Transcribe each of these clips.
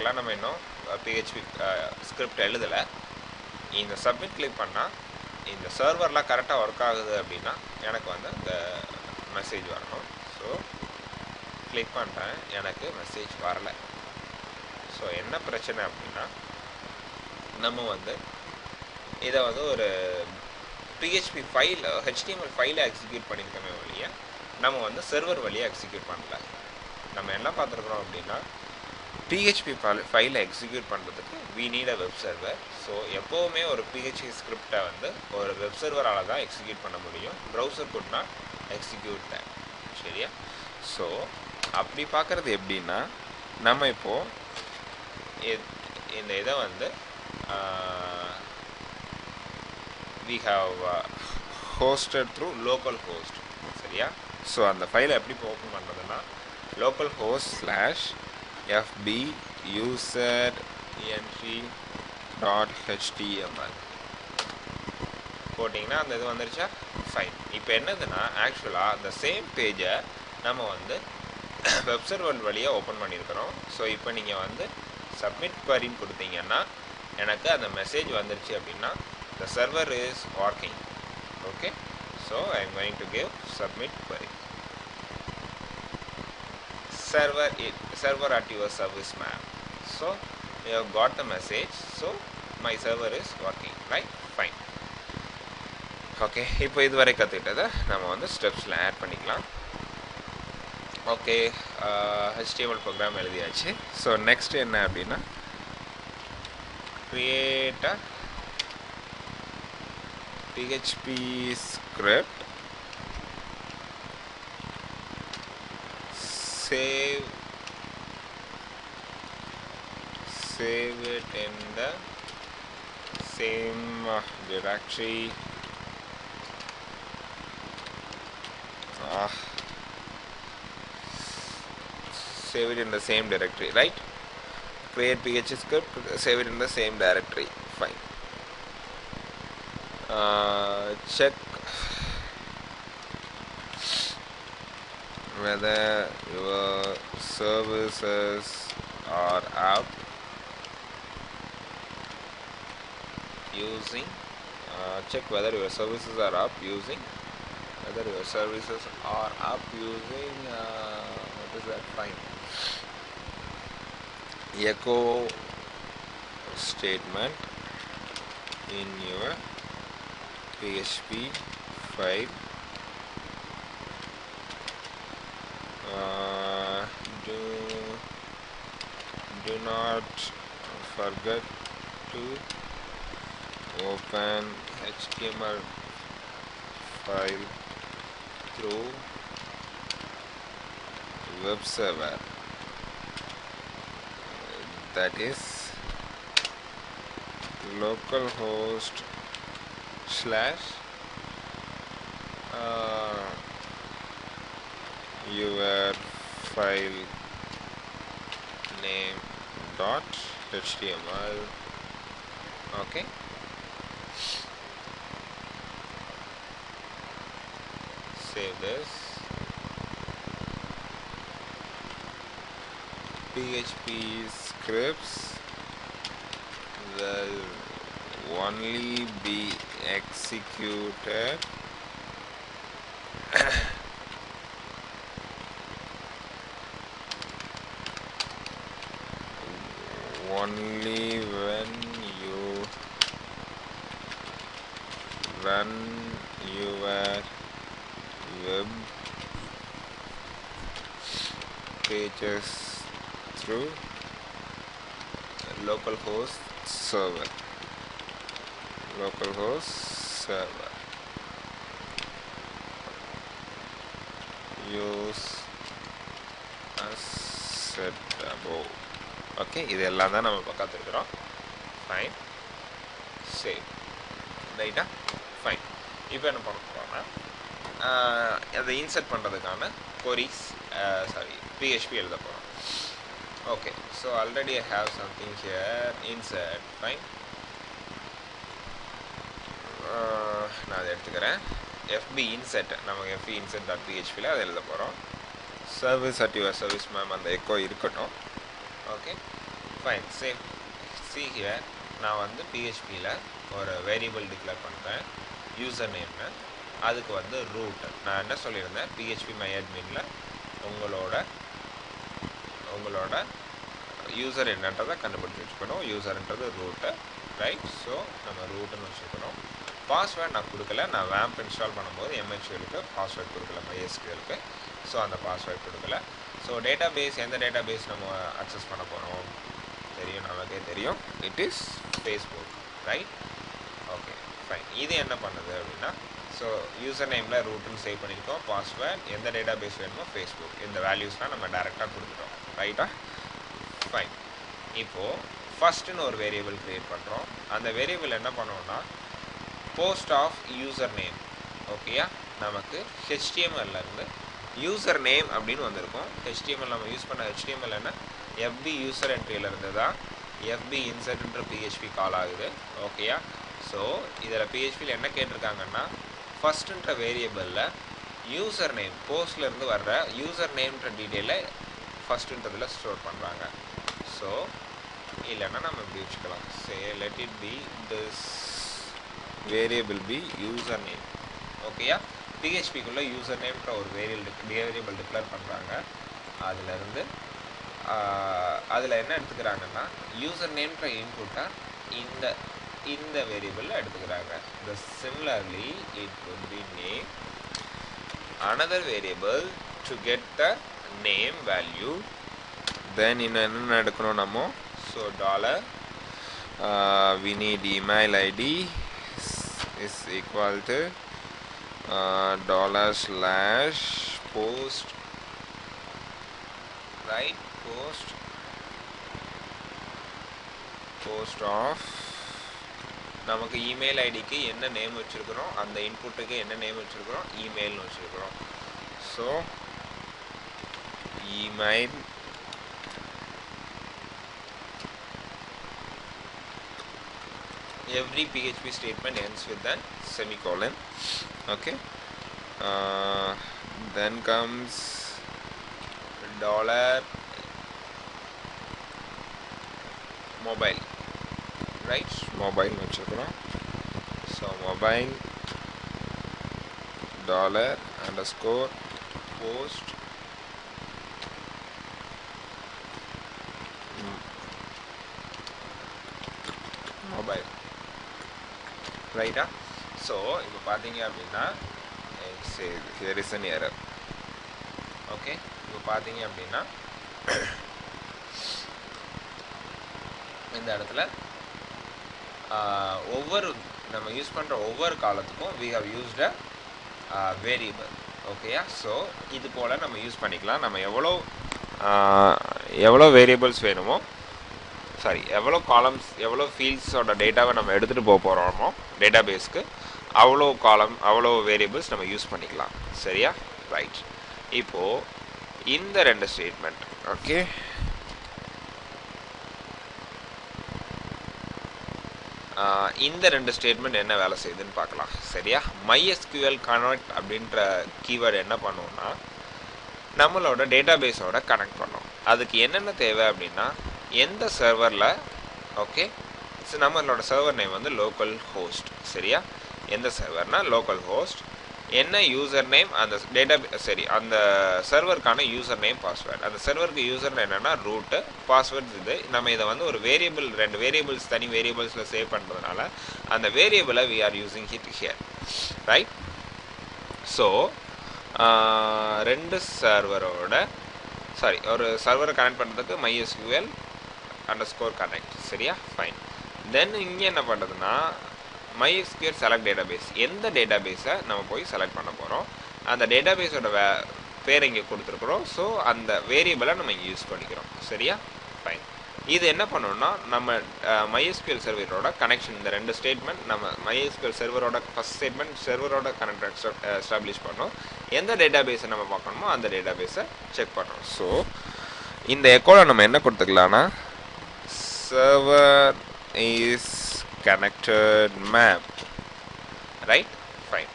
அதுக்கெல்லாம் நம்ம இன்னும் PHP ஸ்கிரிப்ட் எழுதலை. இந்த சப்மிட் கிளிக் பண்ணால் இந்த சர்வர்லாம் கரெக்டாக ஒர்க் ஆகுது அப்படின்னா எனக்கு வந்து இந்த மெசேஜ் வரணும். ஸோ கிளிக் பண்ணுறேன், எனக்கு மெசேஜ் வரலை. ஸோ என்ன பிரச்சனை அப்படின்னா நம்ம வந்து இதை வந்து ஒரு PHP ஃபைல் HTML ஃபைலை எக்ஸிக்யூட் பண்ணியிருக்கோமே வழியாக நம்ம வந்து சர்வர் வழியாக எக்ஸிக்யூட் பண்ணல. நம்ம என்ன பார்த்துருக்குறோம் அப்படின்னா PHP ஃபைலை எக்ஸிக்யூட் பண்ணுறதுக்கு we need a web server. So எப்போவுமே ஒரு PHP ஸ்கிரிப்டை வந்து ஒரு வெப் சர்வரால் தான் எக்ஸிக்யூட் பண்ண முடியும். Browser could not execute that. சரியா? ஸோ அப்படி பார்க்குறது எப்படின்னா நம்ம இப்போது இந்த இதை வந்து we have hosted through localhost. சரியா? ஸோ அந்த ஃபைலை எப்படி ஓப்பன் பண்ணுறதுன்னா localhost/fb user entry.html போட்டிங்கன்னா அந்த இது வந்துருச்சா? ஃபைன். இப்போ என்னதுன்னா ஆக்சுவலாக அந்த சேம் பேஜை நம்ம வந்து வெப் சர்வர் வழியாக ஓப்பன் பண்ணியிருக்கிறோம். ஸோ இப்போ நீங்கள் வந்து சப்மிட் queryன்னு கொடுத்தீங்கன்னா எனக்கு அந்த மெசேஜ் வந்துருச்சு அப்படின்னா the server is working. Okay, so I am going to give submit query. Server at your service, ma'am. So you have got the message. So my server is working, right? Fine. Okay, இப்போ இதுவரை கற்றுக்கிட்டதை நம்ம வந்து ஸ்டெப்ஸில் add பண்ணிக்கலாம். Okay, HTML program எழுதியாச்சு. So next என்ன அப்படின்னா create a PHP script, save it in the same directory. Save it in the same directory, right? Create PHP script, save it in the same directory. Fine. Check whether your services are up using check whether your services are up using what is that? Fine. Echo statement in your PHP file. Do not forget to open HTML file through web server, that is localhost / your file name .html. Okay, save this. PHP scripts will only be executed only when you run your web pages through localhost server. Use as set above. Okay, இது எல்லாம் தான் நம்ம இப்போ கற்றுக்கிறோம். Fine, save. ரைட்டா? Fine. இப்போ என்ன பண்ண போகிறோம்னா அதை இன்சர்ட் பண்ணுறதுக்கான queries PHP எழுத போகிறோம். Okay, so already I have something here. Insert. Fine, நான் அதை எடுத்துக்கிறேன். FB insert, நமக்கு FB insert.phpல அதை எழுத போகிறோம். Service at your service ma'am, அந்த எக்கோ இருக்கட்டும். Okay, fine. see here நான் வந்து PHPல ஒரு வேரியபிள் டிக்ளேர் பண்ணுறேன் யூசர் நேம்னு. அதுக்கு வந்து ரூட் நான் என்ன சொல்லியிருந்தேன், PHP myadminல உங்களோட யூசர் என்னன்றதை கண்டுபிடிச்சி வச்சுக்கணும். யூசர்ன்றது ரூட்டு, ரைட்? ஸோ நம்ம ரூட்டுன்னு வச்சுக்கணும். பாஸ்வேர்ட் நான் கொடுக்கல, நான் வேம்ப் இன்ஸ்டால் பண்ணும்போது MHQLக்கு பாஸ்வேர்ட் கொடுக்கல, MySQLக்கு. ஸோ அந்த பாஸ்வேர்ட் கொடுக்கல. ஸோ டேட்டா பேஸ், எந்த டேட்டா பேஸ் நம்ம அக்சஸ் பண்ண போகிறோம் தெரியும், நமக்கே தெரியும். It is Facebook, right? Okay fine. இது என்ன பண்ணுது அப்படின்னா, ஸோ யூசர் நேமில் ரூட்டுன்னு சேவ் பண்ணியிருக்கோம், பாஸ்வேர்ட் எந்த டேட்டா பேஸ் வேணுமோ ஃபேஸ்புக், இந்த வேல்யூஸ்லாம் நம்ம டேரெக்டாக கொடுத்துட்டோம், ரைட்டா? ஃபைன். இப்போது ஃபஸ்ட்டுன்னு ஒரு வேரியபிள் க்ரியேட் பண்ணுறோம். அந்த வேரியபிள் என்ன பண்ணுவோம்னா போஸ்ட் ஆஃப் யூசர் நேம். ஓகேயா? நமக்கு HTMLலேருந்து யூசர் நேம் அப்படின்னு வந்திருக்கும். HTML நம்ம யூஸ் பண்ண HTML என்ன, FB யூசர் என்ட்ரியிலேருந்து தான் FB இன்சர்ட்ன்ற PHP கால் ஆகுது. ஓகேயா? ஸோ இதில் PHPயில் என்ன கேட்டிருக்காங்கன்னா, ஃபஸ்ட்டுன்ற வேரியபிளில் யூசர் நேம், போஸ்ட்லேருந்து வர்ற யூசர் நேம்ன்ற டீட்டெயிலை ஃபஸ்ட்டுன்றதில் ஸ்டோர் பண்ணுறாங்க. ஸோ இல்லைன்னா நம்ம இப்படி வச்சுக்கலாம், say let it be this variable B user name. ஓகேயா? PHPக்குள்ளே யூசர் நேம்ன்ற ஒரு வேரியபிள் டிக்ளேர் பண்ணுறாங்க. அதில் என்ன எடுத்துக்கிறாங்கன்னா, யூசர் நேம்ன்ற இன்புட்டாக இந்த வேரியபிளில் எடுத்துக்கிறாங்க. Similarly it would be name, another variable to get the name value. Then என்ன எடுக்கணும் நம்ம, so dollar we need email ID is equal to $/post, right? post of நமக்கு இமெயில் ஐடிக்கு என்ன நேம் வச்சுருக்கிறோம், அந்த இன்புட்டுக்கு என்ன நேம் வச்சுருக்கிறோம், இமெயில்னு வச்சுருக்கிறோம். So email every PHP statement ends with an semicolon. Okay, then comes $mobile, right? Mobile வச்சுக்கிறோம். So mobile $_post mobile, ரைட்டா? ஸோ இப்போ பார்த்தீங்க அப்படின்னா here is an error. Okay, இப்போ பார்த்தீங்க அப்படின்னா இந்த இடத்துல ஒவ்வொரு நம்ம யூஸ் பண்ணுற ஒவ்வொரு காலத்துக்கும் we have used a variable. ஓகேயா? ஸோ இது போல் நம்ம யூஸ் பண்ணிக்கலாம். நம்ம எவ்வளோ வேரியபிள்ஸ் வேணுமோ, சாரி எவ்வளோ காலம்ஸ், எவ்வளோ ஃபீல்ட்ஸோட டேட்டாவை நம்ம எடுத்துகிட்டு போக போகிறோமோ டேட்டா பேஸ்க்கு, அவ்வளோ வேரியபிள்ஸ் நம்ம யூஸ் பண்ணிக்கலாம். சரியா? ரைட். இப்போது இந்த ரெண்டு ஸ்டேட்மெண்ட், ஓகே, இந்த ரெண்டு ஸ்டேட்மெண்ட் என்ன வேலை செய்யுதுன்னு பார்க்கலாம். சரியா? MySQL கனெக்ட் அப்படின்ற கீவேர்டு என்ன பண்ணுவோம்னா, நம்மளோட டேட்டா பேஸோட கனெக்ட் பண்ணோம். அதுக்கு என்னென்ன தேவை அப்படின்னா, எந்த சர்வரில், ஓகே, நம்மளோட சர்வர் நேம் வந்து லோக்கல் ஹோஸ்ட். சரியா? எந்த சர்வர்னா லோக்கல் ஹோஸ்ட், என்ன யூசர் நேம், அந்த டேட்டா அந்த சர்வருக்கான யூசர் நேம், பாஸ்வேர்டு. அந்த சர்வருக்கு யூசர் என்னென்னா ரூட்டு, பாஸ்வேர்ட்ஸ் இது. நம்ம இதை வந்து ஒரு வேரியபிள், ரெண்டு வேரியபிள்ஸ் தனி வேரியபிள்ஸில் சேவ் பண்ணுறதுனால அந்த வேரியபிளை we are using it here, right? So ரெண்டு சர்வரோட, சாரி, ஒரு சர்வரை கனெக்ட் பண்ணுறதுக்கு MySQL_connect. சரியா? ஃபைன். தென் இங்கே என்ன பண்ணுறதுன்னா, MySQL select database, எந்த டேட்டாபேஸை நம்ம போய் செலக்ட் பண்ண போகிறோம், அந்த டேட்டாபேஸோட பேர் இங்கே கொடுத்துருக்குறோம். ஸோ அந்த வேரியபிளை நம்ம இங்கே யூஸ் பண்ணிக்கிறோம். சரியா? ஃபைன். இது என்ன பண்ணணும்னா, நம்ம MySQL சர்வரோட கனெக்ஷன், இந்த ரெண்டு ஸ்டேட்மெண்ட் நம்ம MySQL சர்வரோட ஃபஸ்ட் ஸ்டேட்மெண்ட் சர்வரோட கனெக்ட் எஸ்டாப்ளிஷ் பண்ணோம். எந்த டேட்டாபேஸை நம்ம பார்க்கணுமோ அந்த டேட்டாபேஸை செக் பண்ணோம். ஸோ இந்த எக்கோவில் நம்ம என்ன கொடுத்துக்கலாம்னா, server is connected map, right? Fine.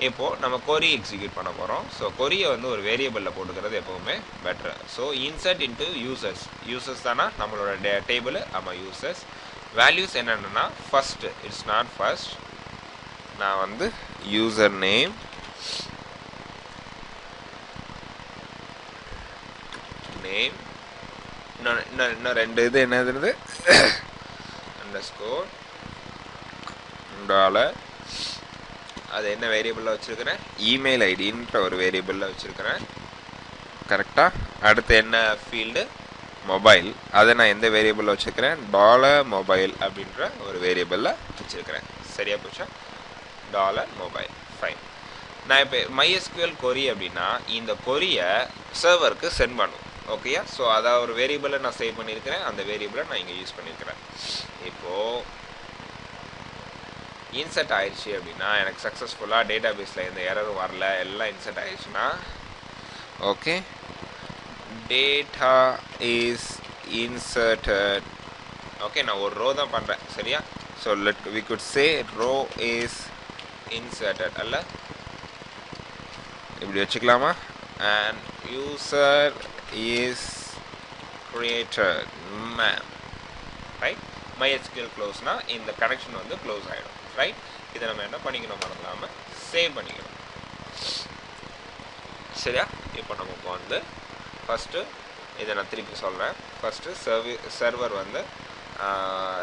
இப்போது நம்ம கொரி எக்ஸிக்யூட் பண்ண போகிறோம். ஸோ கொரியை வந்து ஒரு வேரியபிளில் போட்டுக்கிறது எப்போவுமே பெட்ரு. ஸோ இன்சர்ட் இன்ட்டு யூசர்ஸ் தானே நம்மளோட டேபிள். ஆமாம், யூசர்ஸ். வேல்யூஸ் என்னென்னா ஃபஸ்ட்டு, இட்ஸ் நாட் ஃபஸ்ட். நான் வந்து யூசர் நேம், இன்னும் 2 இது என்னது அண்டர்ஸ்கோர் டாலர். அது என்ன வேரியபிளில் வச்சுருக்கிறேன்? இமெயில் ஐடின்ற ஒரு வேரியபிளில் வச்சுருக்கிறேன். கரெக்டாக. அடுத்து என்ன ஃபீல்டு? மொபைல். அதை நான் எந்த வேரியபிளில் வச்சுருக்கிறேன்? $mobile அப்படின்ற ஒரு வேரியபிளில் வச்சுருக்கிறேன். சரியா போச்சா? $mobile. ஃபைன். நான் இப்போ MySQL கொரி அப்படின்னா இந்த கொரியை சர்வருக்கு சென்ட் பண்ணும். ஓகேயா? ஸோ அதை ஒரு வேரியபிளை நான் சேவ் பண்ணியிருக்கிறேன். அந்த வேரியபிளை நான் இங்கே யூஸ் பண்ணியிருக்கிறேன். இப்போது இன்சர்ட் ஆயிடுச்சு அப்படின்னா எனக்கு சக்ஸஸ்ஃபுல்லாக டேட்டா பேஸில் எந்த எரரும் வரல, எல்லாம் இன்சர்ட் ஆயிடுச்சுன்னா okay, data is inserted. Okay, நான் ஒரு ரோ தான் பண்ணுறேன். சரியா? So we could say row is inserted அல்ல, இப்படி வச்சுக்கலாமா? and user is created ma'am. Right? MySQL க்ளோஸ்னா இந்த கனெக்ஷன் வந்து க்ளோஸ் ஆகிடும். ரைட்? இதை நம்ம என்ன பண்ணிக்கணும், மறந்துடாமல் சேவ் பண்ணிக்கணும். சரியா? இப்போ நமக்கு வந்து ஃபஸ்ட்டு இதை நான் திருப்பி சொல்கிறேன். ஃபஸ்ட்டு சர்வர் வந்து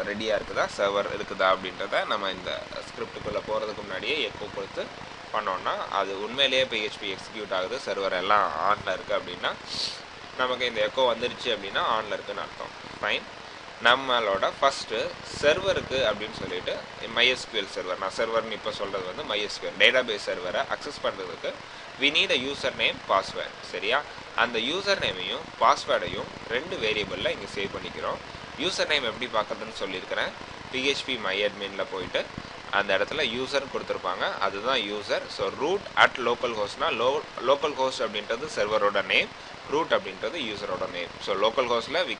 ரெடியாக இருக்குதா, சர்வர் இருக்குதா அப்படின்றத நம்ம இந்த ஸ்கிரிப்டுக்குள்ளே போகிறதுக்கு முன்னாடியே எக்கோ கொடுத்து பண்ணோன்னா அது உண்மையிலேயே PHP எக்ஸிக்யூட் ஆகுது, சர்வர் எல்லாம் ஆனில் இருக்குது அப்படின்னா நமக்கு இந்த எக்கோ வந்துருச்சு அப்படின்னா ஆனில் இருக்குதுன்னு அர்த்தம். ஃபைன். நம்மளோட ஃபஸ்ட்டு சர்வருக்கு அப்படின்னு சொல்லிட்டு MySQL சர்வர், நான் சர்வர்னு இப்போ சொல்கிறது வந்து MySQL டேட்டாபேஸ் சர்வரை அக்சஸ் பண்ணுறதுக்கு we need a user name, password. சரியா? அந்த யூசர் நேமையும் பாஸ்வேர்டையும் 2 வேரியபிளில் இங்கே சேவ் பண்ணிக்கிறோம். யூசர் நேம் எப்படி பார்க்குறதுன்னு சொல்லியிருக்கிறேன். PHP myadmin போயிட்டு அந்த இடத்துல யூசர்னு கொடுத்துருப்பாங்க, அதுதான் யூசர். ஸோ root@localhostனா லோக்கல் ஹோஸ்ட் அப்படின்றது சர்வரோட நேம், ரூட் அப்படின்றது யூசரோட நேம். ஸோ லோக்கல் ஹோஸ்ட்டில்